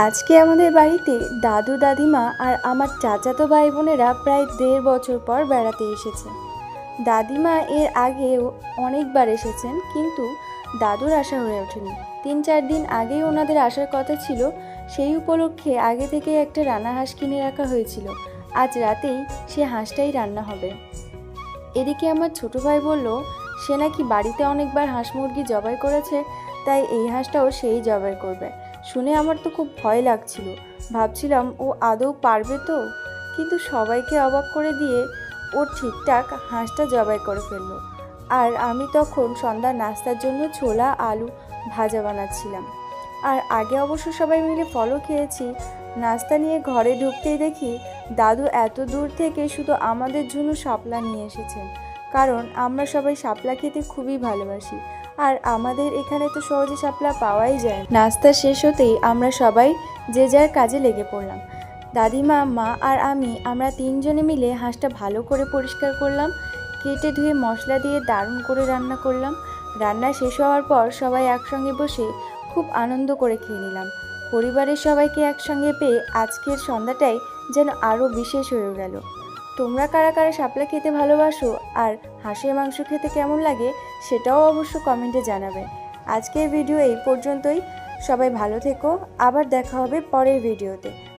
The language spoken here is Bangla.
আজকে আমাদের বাড়িতে দাদু দাদিমা আর আমার চাচাতো ভাই বোনেরা প্রায় 1.5 বছর পর বেড়াতে এসেছে। দাদিমা এর আগেও অনেকবার এসেছেন, কিন্তু দাদুর আসা হয়ে ওঠেনি। 3-4 দিন আগেই ওনাদের আসার কথা ছিল। সেই উপলক্ষে আগে থেকে একটা রান্না হাঁস কিনে রাখা হয়েছিল। আজ রাতেই সে হাঁসটাই রান্না হবে। এদিকে আমার ছোট ভাই বলল সে নাকি বাড়িতে অনেকবার হাঁস মুরগি জবাই করেছে, তাই এই হাঁসটাও সেই জবাই করবে। শুনে আমার তো খুব ভয় লাগছিল, ভাবছিলাম ও আদৌ পারবে তো। কিন্তু সবাইকে অবাক করে দিয়ে ও ঠিকঠাক হাঁসটা জবাই করে ফেললো। আর আমি তখন সন্ধ্যার নাস্তার জন্য ছোলা আলু ভাজা বানাচ্ছিলাম। আর আগে অবশ্য সবাই মিলে ফলও খেয়েছি। নাস্তা নিয়ে ঘরে ঢুকতেই দেখি দাদু এত দূর থেকে শুধু আমাদের জন্য শাপলা নিয়ে এসেছেন, কারণ আমরা সবাই শাপলা খেতে খুবই ভালোবাসি। আর আমাদের এখানে তো সহজে শাপলা পাওয়াই যায় না। নাস্তা শেষ হতেই আমরা সবাই যে যার কাজে লেগে পড়লাম। দাদিমা, মা আর আমরা 3 জনে মিলে হাঁসটা ভালো করে পরিষ্কার করলাম, কেটে ধুয়ে মশলা দিয়ে দারুণ করে রান্না করলাম। রান্না শেষ হওয়ার পর সবাই একসঙ্গে বসে খুব আনন্দ করে খেয়ে নিলাম। পরিবারের সবাইকে একসঙ্গে পেয়ে আজকের সন্ধ্যাটাই যেন আরও বিশেষ হয়ে গেল। তোমরা কারা কারা শাপলা খেতে ভালোবাসো আর হাঁসের মাংস খেতে কেমন লাগে সেটাও অবশ্য কমেন্টে জানাবে। আজকের ভিডিও এই পর্যন্তই। সবাই ভালো থেকো, আবার দেখা হবে পরের ভিডিওতে।